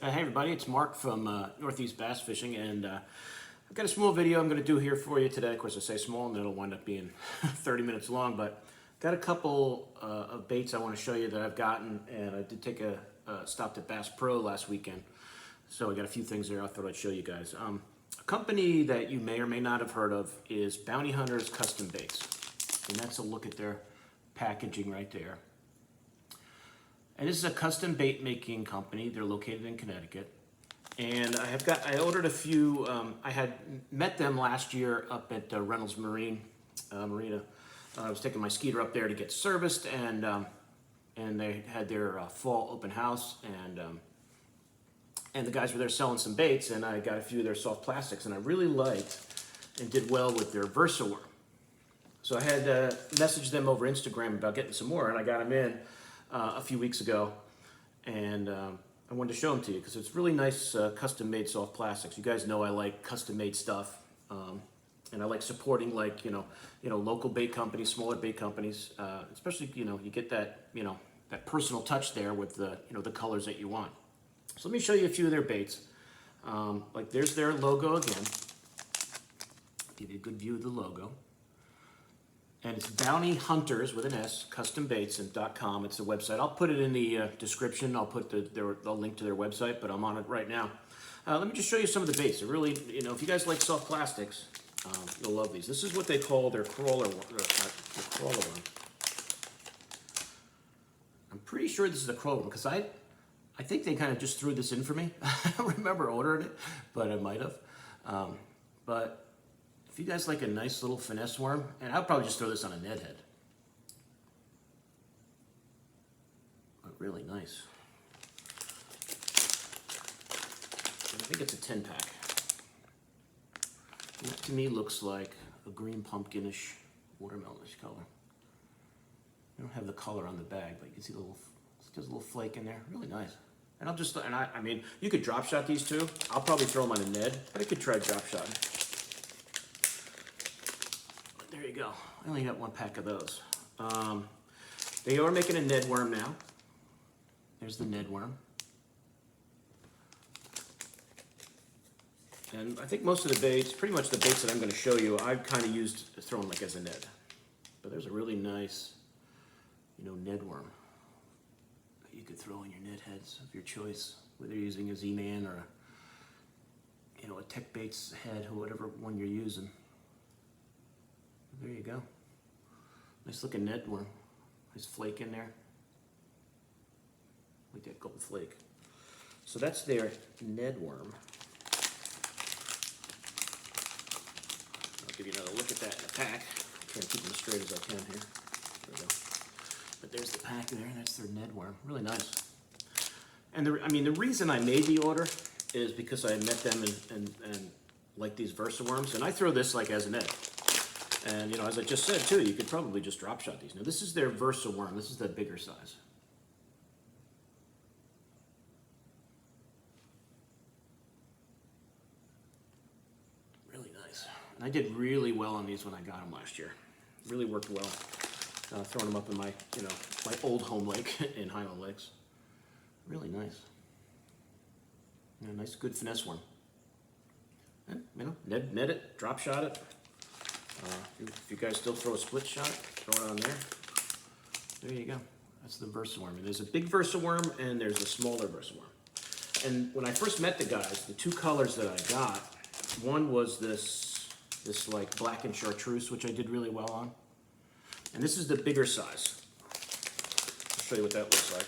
Hey everybody, it's Mark from Northeast Bass Fishing, and I've got a small video I'm going to do here for you today. Of course I say small and it'll wind up being 30 minutes long, but got a couple of baits I want to show you that I've gotten, and I did take a stop at Bass Pro last weekend, so I got a few things there I thought I'd show you guys. A company that you may or may not have heard of is Bounty Hunters Custom Baits, and that's a look at their packaging right there. And this is a custom bait making company. They're located in Connecticut. And I ordered a few, I had met them last year up at Reynolds Marina. I was taking my Skeeter up there to get serviced, and they had their fall open house, and the guys were there selling some baits, and I got a few of their soft plastics, and I really liked and did well with their VersaWorm. So I had messaged them over Instagram about getting some more, and I got them in a few weeks ago, and I wanted to show them to you because it's really nice custom-made soft plastics. You guys know I like custom-made stuff, and I like supporting, like, you know, local bait companies, smaller bait companies, especially, you get that, that personal touch there with the, the colors that you want. So let me show you a few of their baits. Like, there's their logo again. Give you a good view of the logo. And it's Bounty Hunters with an S, custombaits.com. It's a website. I'll put it in the description. I'll put the link to their website, but I'm on it right now. Let me just show you some of the baits. They're really, if you guys like soft plastics, you'll love these. This is what they call their crawler one. I'm pretty sure this is a crawler one because I think they kind of just threw this in for me. I don't remember ordering it, but I might have. But if you guys like a nice little finesse worm, and I'll probably just throw this on a Ned head. But really nice. And I think it's a 10-pack. That to me looks like a green pumpkinish, watermelonish color. I don't have the color on the bag, but you can see there's a little flake in there. Really nice. And I mean, you could drop shot these too. I'll probably throw them on a Ned, but I could try drop shotting. There you go. I only got one pack of those. They are making a Ned worm now. There's the Ned worm. And I think most of the baits, pretty much the baits that I'm going to show you, I've kind of used thrown like as a Ned. But there's a really nice, Ned worm that you could throw in your Ned heads of your choice, whether you're using a Z-Man or a Tech Baits head or whatever one you're using. There you go. Nice looking Ned worm. Nice flake in there. Like that gold flake. So that's their Ned worm. I'll give you another look at that in the pack. Try to keep them as straight as I can here. There we go. But there's the pack there. That's their Ned worm. Really nice. And the reason I made the order is because I met them and like these VersaWorms, and I throw this like as a Ned. And, as I just said, too, you could probably just drop shot these. Now, this is their VersaWorm. This is the bigger size. Really nice. And I did really well on these when I got them last year. Really worked well. Throwing them up in my, my old home lake in Highland Lakes. Really nice. Nice, good finesse one. And, Ned it, drop shot it. If you guys still throw a split shot, throw it on there. There you go. That's the VersaWorm. And there's a big VersaWorm and there's a smaller VersaWorm. And when I first met the guys, the two colors that I got, one was this like black and chartreuse, which I did really well on. And this is the bigger size. I'll show you what that looks like.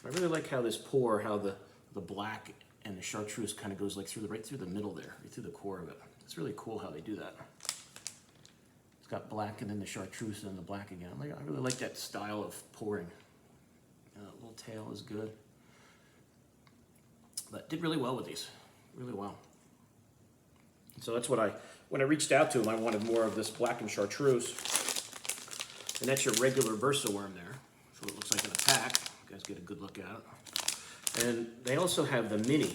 I really like how this pour, how the black and the chartreuse kind of goes like right through the middle there, right through the core of it. It's really cool how they do that. It's got black and then the chartreuse and then the black again. I really like that style of pouring. Little tail is good. But did really well with these, really well. So that's what when I reached out to them, I wanted more of this black and chartreuse. And that's your regular VersaWorm there. That's what it looks like in a pack. You guys get a good look at it. And they also have the mini,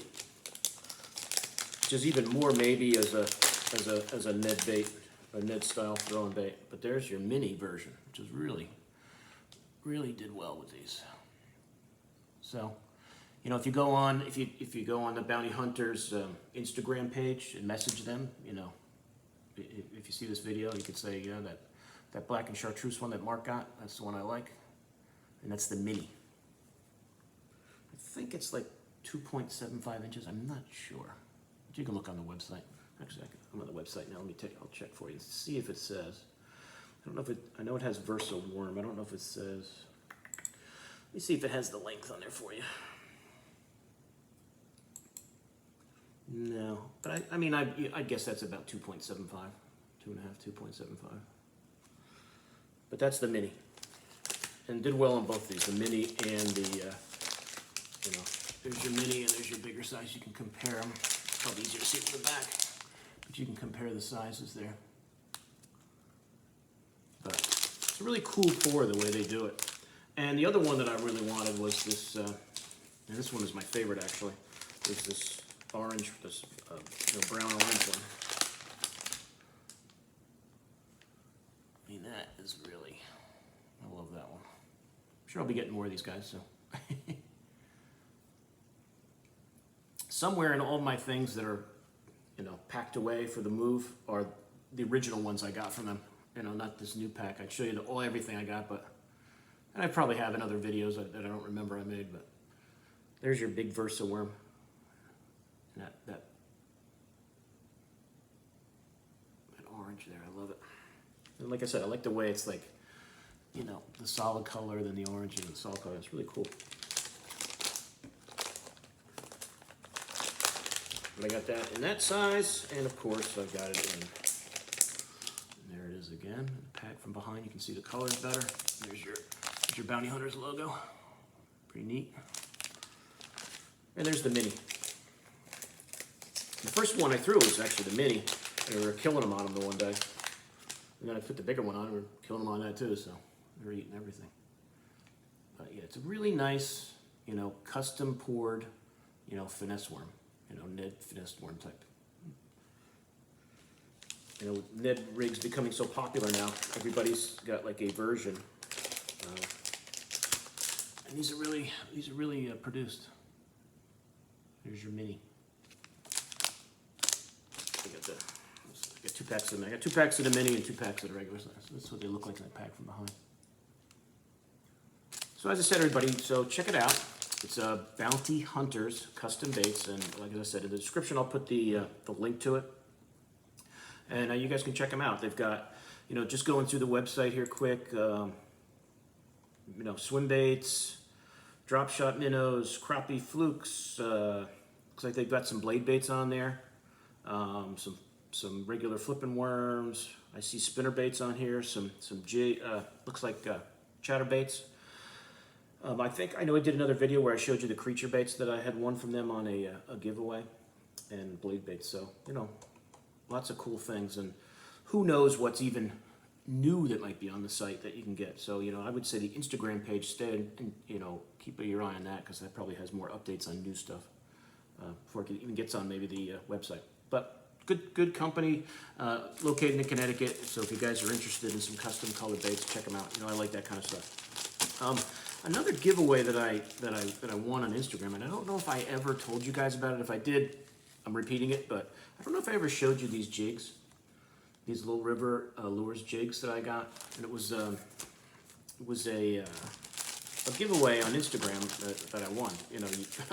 which is even more maybe as a Ned bait. A Ned style throwing bait, but there's your mini version, which is really did well with these. So You know, if you go on the Bounty Hunters Instagram page and message them, you know, if you see this video, you could say, yeah, that black and chartreuse one that Mark got, that's the one I like, and that's the mini. I think it's like 2.75 inches. I'm not sure. But you can look on the website. Actually, I'm on the website now. I'll check for you and see if it says. I don't know if I know it has Versa Worm. I don't know if it says. Let me see if it has the length on there for you. No, but I mean, I guess that's about 2.75, 2.5, 2.75. But that's the mini, and did well on both these, the mini and the, you know, there's your mini and there's your bigger size. You can compare them. It's probably easier to see from the back, but you can compare the sizes there. But it's a really cool pour the way they do it. And the other one that I really wanted was this, and this one is my favorite actually, is this orange, this brown orange one. I mean, that is really, I love that one. I'm sure I'll be getting more of these guys, so. Somewhere in all my things that are, you know, packed away for the move are the original ones I got from them. You know, not this new pack. I'd show you everything I got, but, and I probably have in other videos that I don't remember I made, but there's your big Versa worm. And that orange there, I love it. And like I said, I like the way it's like, you know, the solid color, then the orange and the solid color. It's really cool. But I got that in that size, and of course I got it in. And there it is again. The pack from behind, you can see the colors better. There's your Bounty Hunters logo. Pretty neat. And there's the mini. The first one I threw was actually the mini, and we were killing them on them the one day. And then I put the bigger one on, and we were killing them on that too, so they were eating everything. But yeah, it's a really nice, you know, custom poured, you know, finesse worm. You know, Ned finesse worm type. You know, Ned rigs becoming so popular now, everybody's got like a version. And these are really produced. Here's your mini. I got 2 packs of them. I got 2 packs of the mini and 2 packs of the regular size. So that's what they look like in the pack from behind. So as I said, everybody, so check it out. It's Bounty Hunters custom baits, and like I said, in the description I'll put the link to it, and you guys can check them out. They've got, you know, just going through the website here quick, you know, swim baits, drop shot minnows, crappie flukes. Looks like they've got some blade baits on there, some regular flipping worms. I see spinner baits on here. Some looks like chatter baits. I know I did another video where I showed you the creature baits that I had won from them on a giveaway, and blade baits. So, you know, lots of cool things, and who knows what's even new that might be on the site that you can get. So, you know, I would say the Instagram page, stay and you know, keep your eye on that, because that probably has more updates on new stuff before it even gets on maybe the website. But good company, located in Connecticut. So if you guys are interested in some custom colored baits, check them out. You know, I like that kind of stuff. Another giveaway that I won on Instagram, and I don't know if I ever told you guys about it. If I did, I'm repeating it, but I don't know if I ever showed you these jigs, these Little River Lures jigs that I got, and it was a giveaway on Instagram that I won. You know,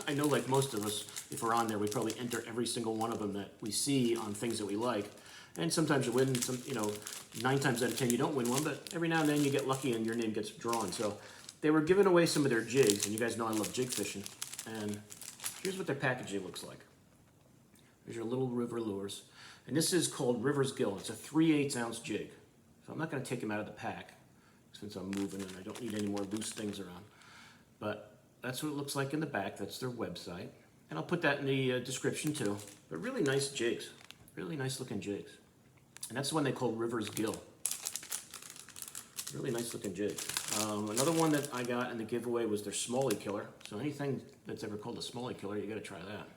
I know, like most of us, if we're on there, we probably enter every single one of them that we see on things that we like, and sometimes you win. Some, you know, 9 times out of 10 you don't win one, but every now and then you get lucky and your name gets drawn. So they were giving away some of their jigs, and you guys know I love jig fishing. And here's what their packaging looks like. There's your Little River Lures. And this is called River's Gill. It's a 3/8 ounce jig. So I'm not going to take them out of the pack since I'm moving and I don't need any more loose things around. But that's what it looks like in the back. That's their website. And I'll put that in the description too. But really nice jigs. Really nice looking jigs. And that's the one they call River's Gill. Really nice looking jig. Another one that I got in the giveaway was their Smallie Killer. So anything that's ever called a Smallie Killer, you got to try that.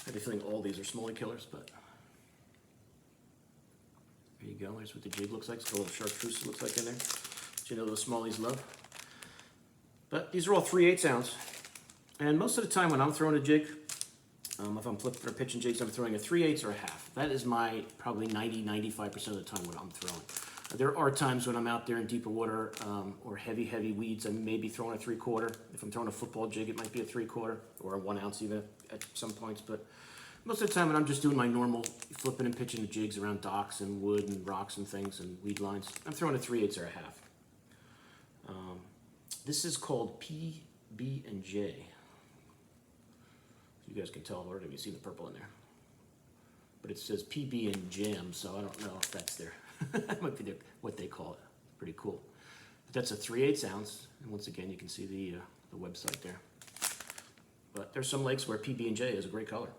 I have a feeling all these are Smallie Killers, but there you go. Here's what the jig looks like. It's got a little chartreuse looks like in there. But you know those Smallies love. But these are all 3/8 ounce. And most of the time when I'm throwing a jig, if I'm flipping or pitching jigs, I'm throwing a 3/8 or a half. That is my probably 90-95% of the time what I'm throwing. There are times when I'm out there in deeper water or heavy weeds, I may be throwing a 3/4. If I'm throwing a football jig, it might be a 3/4 or a 1 ounce even at some points. But most of the time when I'm just doing my normal flipping and pitching the jigs around docks and wood and rocks and things and weed lines, I'm throwing a 3/8 or a half. This is called PB&J. You guys can tell already, you see the purple in there. But it says PB and Jam, so I don't know if that's that might be what they call it. Pretty cool. But that's a 3/8 ounce, and once again, you can see the website there. But there's some lakes where PB&J is a great color.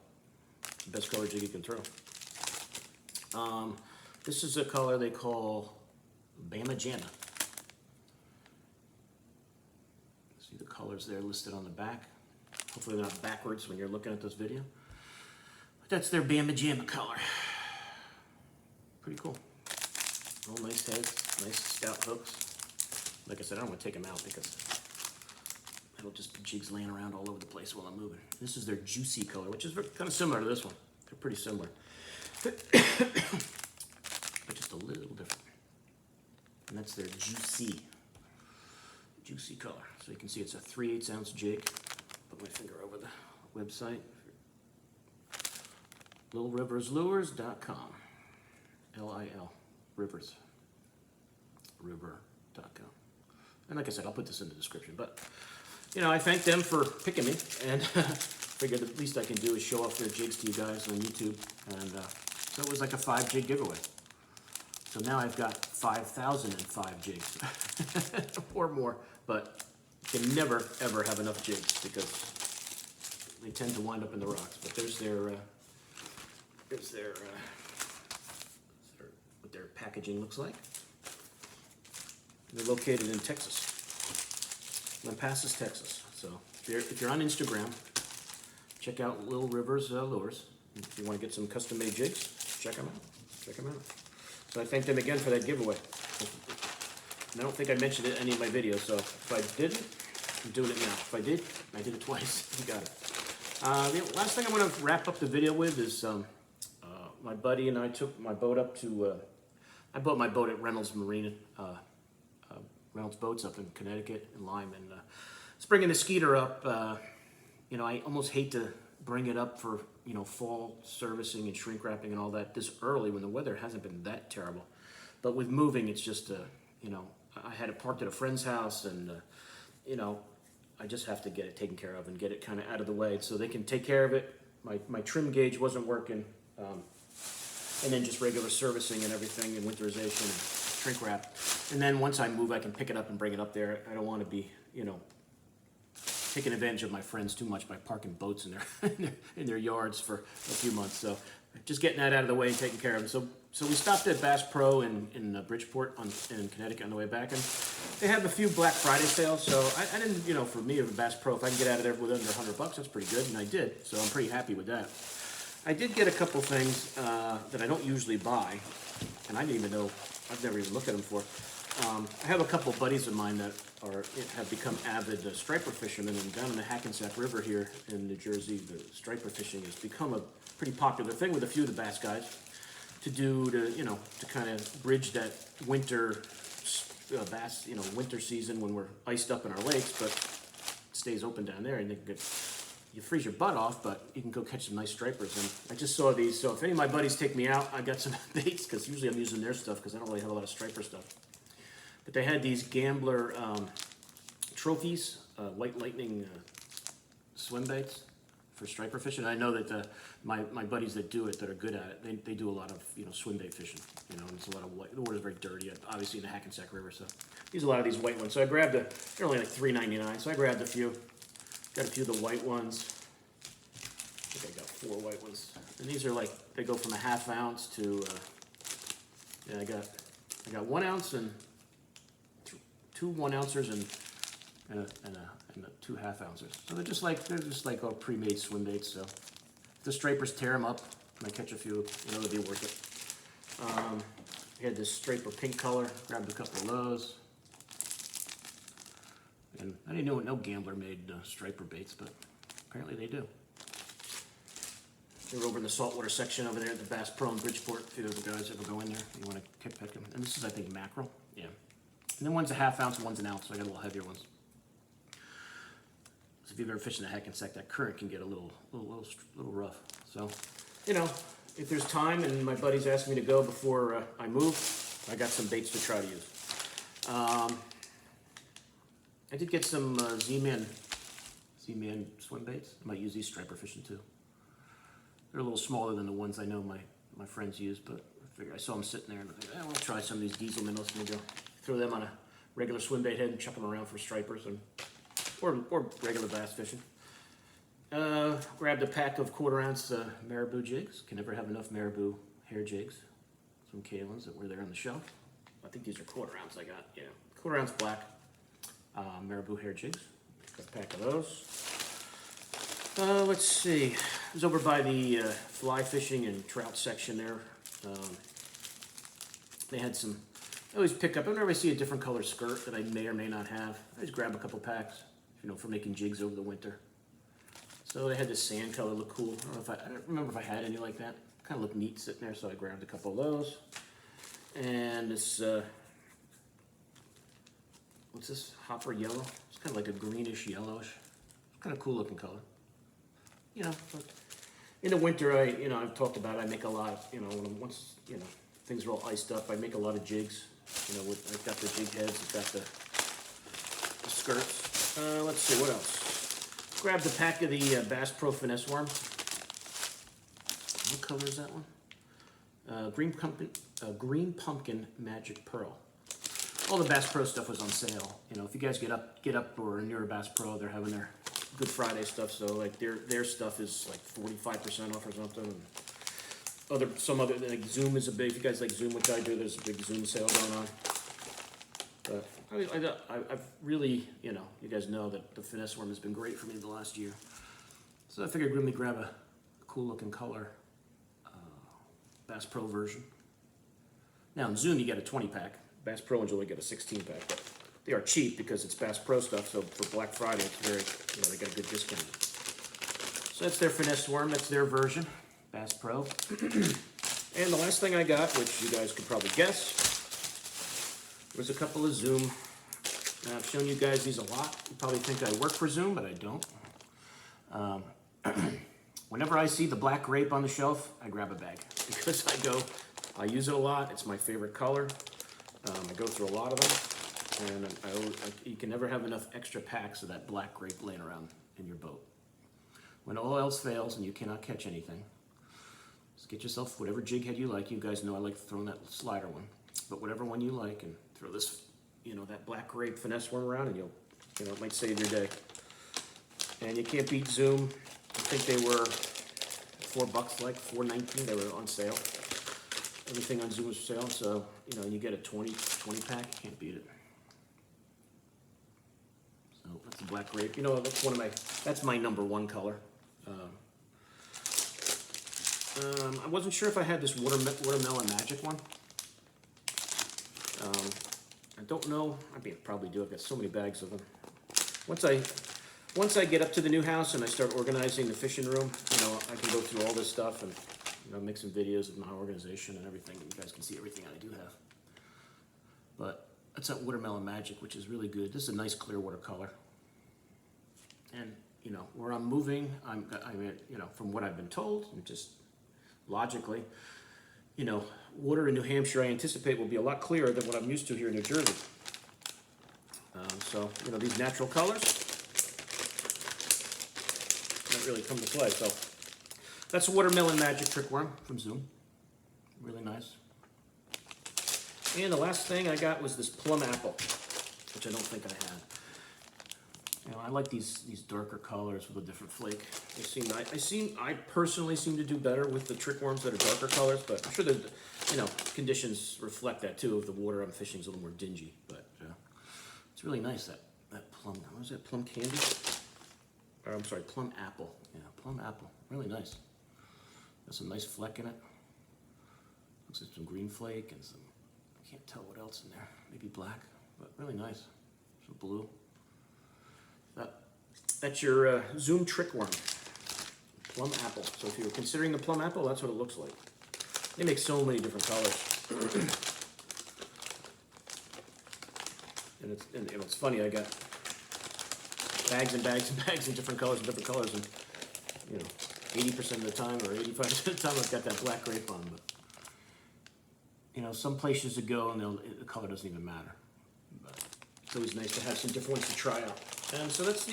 The best color jig you can throw. This is a color they call Bama Jamma. See the colors there listed on the back. Hopefully they're not backwards when you're looking at this video. But that's their Bama Jamma color. Pretty cool. All nice heads, nice stout hooks. Like I said, I don't want to take them out because it'll just be jigs laying around all over the place while I'm moving. This is their Juicy color, which is kind of similar to this one. They're pretty similar. But just a little different. And that's their Juicy color. So you can see it's a 3/8 ounce jig. Put my finger over the website. LilRiversLures.com. L-I-L. Rivers. River.com. And like I said, I'll put this in the description. But, you know, I thank them for picking me. And figured the least I can do is show off their jigs to you guys on YouTube. And so it was like a 5-jig giveaway. So now I've got 5,005 jigs. Or more. But you can never, ever have enough jigs because they tend to wind up in the rocks. But there's what their packaging looks like. They're located in Texas, Lampasas, Texas. So if you're on Instagram, check out Lil Rivers Lures. If you want to get some custom-made jigs, check them out. So I thank them again for that giveaway. And I don't think I mentioned it in any of my videos, so if I didn't, I'm doing it now. If I did it twice. You got it. The last thing I want to wrap up the video with is my buddy and I took my boat up to, I bought my boat at Reynolds Marina, Reynolds Boats up in Connecticut and Lyme, and it's bringing the Skeeter up. You know, I almost hate to bring it up for, you know, fall servicing and shrink wrapping and all that this early when the weather hasn't been that terrible. But with moving, it's just, you know, I had it parked at a friend's house, and, you know, I just have to get it taken care of and get it kind of out of the way so they can take care of it. My trim gauge wasn't working, and then just regular servicing and everything, and winterization and shrink wrap. And then once I move, I can pick it up and bring it up there. I don't want to be, you know, taking advantage of my friends too much by parking boats in their yards for a few months. So just getting that out of the way and taking care of it. So we stopped at Bass Pro in Bridgeport in Connecticut on the way back, and they have a few Black Friday sales. So I didn't, you know, for me, of Bass Pro, if I can get out of there with under $100, that's pretty good, and I did. So I'm pretty happy with that. I did get a couple things that I don't usually buy, and I didn't even know, I've never even looked at them before. I have a couple buddies of mine that have become avid striper fishermen, and down in the Hackensack River here in New Jersey, the striper fishing has become a pretty popular thing with a few of the bass guys to kind of bridge that winter bass, you know, winter season when we're iced up in our lakes, but it stays open down there, and you freeze your butt off, but you can go catch some nice stripers. And I just saw these, so if any of my buddies take me out, I got some baits, because usually I'm using their stuff because I don't really have a lot of striper stuff. But they had these Gambler trophies, White Lightning swim baits for striper fishing. I know that my buddies that do it, that are good at it, they do a lot of, you know, swim bait fishing. You know, and it's a lot of white. The water's very dirty, obviously in the Hackensack River. So use a lot of these white ones. So I grabbed they're only like $3.99. So I grabbed a few. Got a few of the white ones. I think I got 4 white ones. And these are like, they go from a ½ ounce to, yeah, I got 1 ounce and 2 1-ouncers and 2 ½ ounces. So they're just like all pre-made swim baits. So if the stripers tear them up, and I catch a few, you know, it'll be worth it. I had this striper pink color, grabbed a couple of those. And I didn't know no gambler made striper baits, but apparently they do. They're over in the saltwater section over there at the Bass Pro in Bridgeport. If you guys ever go in there, you want to pick them. And this is, I think, mackerel. Yeah. And then one's a ½ ounce, one's an ounce, so I got a little heavier ones. So if you've ever fished in a Hackensack, that current can get a little rough. So, you know, if there's time and my buddy's asked me to go before I move, I got some baits to try to use. I did get some Z-Man swim baits. I might use these striper fishing too. They're a little smaller than the ones I know my friends use, but I figured I saw them sitting there and I think, I want to try some of these diesel minnows. I'm gonna go throw them on a regular swim bait head and chuck them around for stripers or regular bass fishing. Grabbed a pack of 1/4 ounce Marabou Jigs. Can never have enough Marabou hair jigs. Some Kalins that were there on the shelf. I think these are 1/4 ounce I got. Yeah, 1/4 ounce black Marabou hair jigs. Got a pack of those. Let's see. I was over by the fly fishing and trout section there. They had some. I always pick up. Whenever I see a different color skirt that I may or may not have, I just grab a couple packs. You know, for making jigs over the winter. So they had this sand color, look cool. I don't remember if I had any like that. Kind of looked neat sitting there, so I grabbed a couple of those. And this, what's this? Hopper yellow. It's kind of like a greenish yellowish. Kind of cool looking color. You know, but in the winter, I've talked about it, I make a lot of, once, things are all iced up, I make a lot of jigs. I've got the jig heads, I've got the skirts. Let's see, what else? Grabbed a pack of the Bass Pro Finesse Worm. What color is that one? Green Pumpkin Magic Pearl. All the Bass Pro stuff was on sale. If you guys get up or near a Bass Pro, they're having their Good Friday stuff. So like their stuff is like 45% off or something. And some other like Zoom is a big. If you guys like Zoom, which I do, there's a big Zoom sale going on. But I've really, you guys know that the Finesse Worm has been great for me the last year. So I figured I'd really grab a cool looking color Bass Pro version. Now in Zoom you get a 20 pack. Bass Pro ones you only get a 16 pack. But they are cheap because it's Bass Pro stuff. So for Black Friday, it's very, they got a good discount. So that's their Finesse Worm. That's their version, Bass Pro. And the last thing I got, which you guys could probably guess, was a couple of Zoom. Now, I've shown you guys these a lot. You probably think I work for Zoom, but I don't. Whenever I see the black grape on the shelf, I grab a bag because I use it a lot. It's my favorite color. I go through a lot of them, and you can never have enough extra packs of that black grape laying around in your boat. When all else fails and you cannot catch anything, just get yourself whatever jig head you like. You guys know I like throwing that slider one, but whatever one you like, and throw this, that black grape Finesse Worm around, and it might save your day. And you can't beat Zoom. I think they were $4, like $4.19. They were on sale. Everything on Zoom was for sale, so you get a 20 pack. You can't beat it. So that's the black grape. That's my number one color. I wasn't sure if I had this watermelon magic one. I don't know. I probably do. I've got so many bags of them. Once I get up to the new house and I start organizing the fishing room, I can go through all this stuff and make some videos of my organization and everything. You guys can see everything I do have. But that's that watermelon magic, which is really good. This is a nice clear watercolor. And where I'm moving, from what I've been told, and just logically, water in New Hampshire I anticipate will be a lot clearer than what I'm used to here in New Jersey. So these natural colors don't really come to play. So that's a watermelon magic trick worm from Zoom. Really nice. And the last thing I got was this plum apple, which I don't think I had. I like these darker colors with a different flake. I personally seem to do better with the trick worms that are darker colors, but I'm sure that conditions reflect that too. If the water I'm fishing is a little more dingy, but it's really nice that plum. What was that? Plum candy? Or I'm sorry, plum apple. Yeah, plum apple. Really nice. Got some nice fleck in it. Looks like some green flake and some. I can't tell what else in there. Maybe black, but really nice. Some blue. That's your Zoom trick worm, plum apple. So if you're considering the plum apple, that's what it looks like. They make so many different colors. And it's funny, I got bags and bags and bags in different colors, and 80% of the time or 85% of the time I've got that black grape on. But some places to go and the color doesn't even matter. But it's always nice to have some different ones to try out. And so that's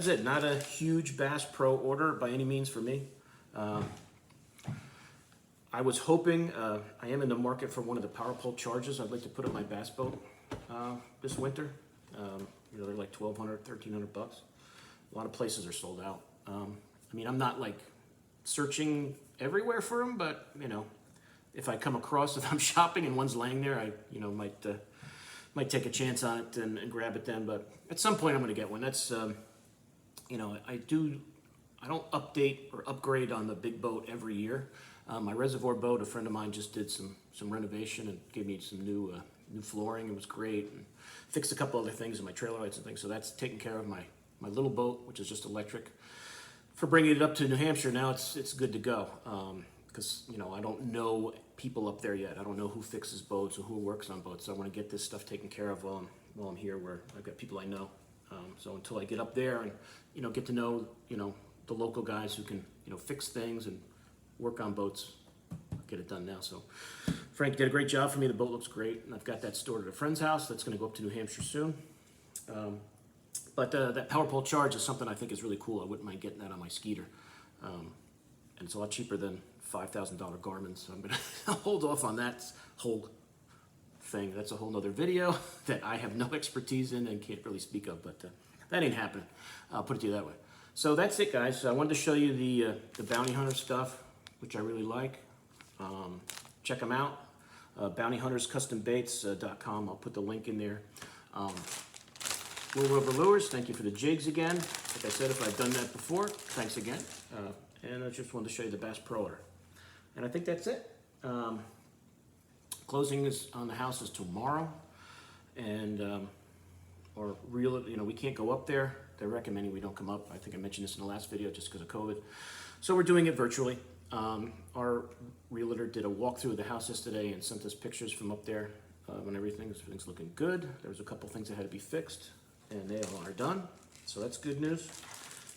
it. Not a huge Bass Pro order by any means for me. I was hoping, I am in the market for one of the power pole charges I'd like to put on my bass boat this winter. They're like $1,200, $1,300 bucks. A lot of places are sold out. I'm not like searching everywhere for them, but if I come across, if I'm shopping and one's laying there, I might take a chance on it and grab it then. But at some point I'm going to get one. That's I don't update or upgrade on the big boat every year. My reservoir boat, a friend of mine just did some renovation and gave me some new flooring. It was great, and fixed a couple other things in my trailer lights and things. So that's taken care of. My little boat, which is just electric, for bringing it up to New Hampshire. Now it's good to go, because I don't know people up there yet. I don't know who fixes boats or who works on boats. So I want to get this stuff taken care of while I'm here, where I've got people I know. So until I get up there and get to know the local guys who can fix things and work on boats, I'll get it done now. So Frank did a great job for me. The boat looks great, and I've got that stored at a friend's house. That's going to go up to New Hampshire soon. But that power pole charge is something I think is really cool. I wouldn't mind getting that on my Skeeter. And it's a lot cheaper than $5,000 Garmin, so I'm going to hold off on that whole thing. That's a whole nother video that I have no expertise in and can't really speak of, but that ain't happening. I'll put it to you that way. So that's it, guys. So I wanted to show you the bounty hunter stuff, which I really like. Check them out. bountyhunterscustombaits.com. I'll put the link in there. Lure Over Lures, thank you for the jigs again. Like I said, if I've done that before, thanks again. And I just wanted to show you the Bass Pro order. And I think that's it. Closing is on the house is tomorrow. And, we can't go up there. They're recommending we don't come up. I think I mentioned this in the last video just because of COVID. So we're doing it virtually. Our realtor did a walkthrough of the house yesterday and sent us pictures from up there when everything's looking good. There was a couple things that had to be fixed, and they all are done. So that's good news.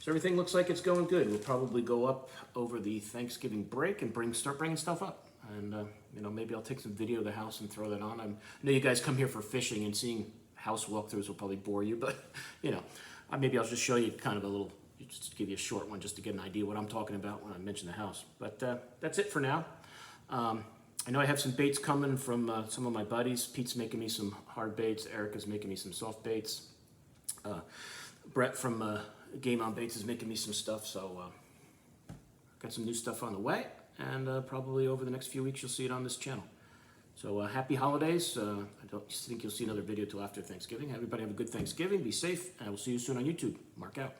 So everything looks like it's going good. We'll probably go up over the Thanksgiving break and start bringing stuff up. And maybe I'll take some video of the house and throw that on. I know you guys come here for fishing, and seeing house walkthroughs will probably bore you, but maybe I'll just show you kind of a little, just to give you a short one, just to get an idea what I'm talking about when I mention the house. But that's it for now. I know I have some baits coming from some of my buddies. Pete's making me some hard baits. Erica's making me some soft baits. Brett from Game On Baits is making me some stuff. So got some new stuff on the way, and probably over the next few weeks you'll see it on this channel. So happy holidays. I don't think you'll see another video till after Thanksgiving. Everybody have a good Thanksgiving. Be safe, and I will see you soon on YouTube. Mark out.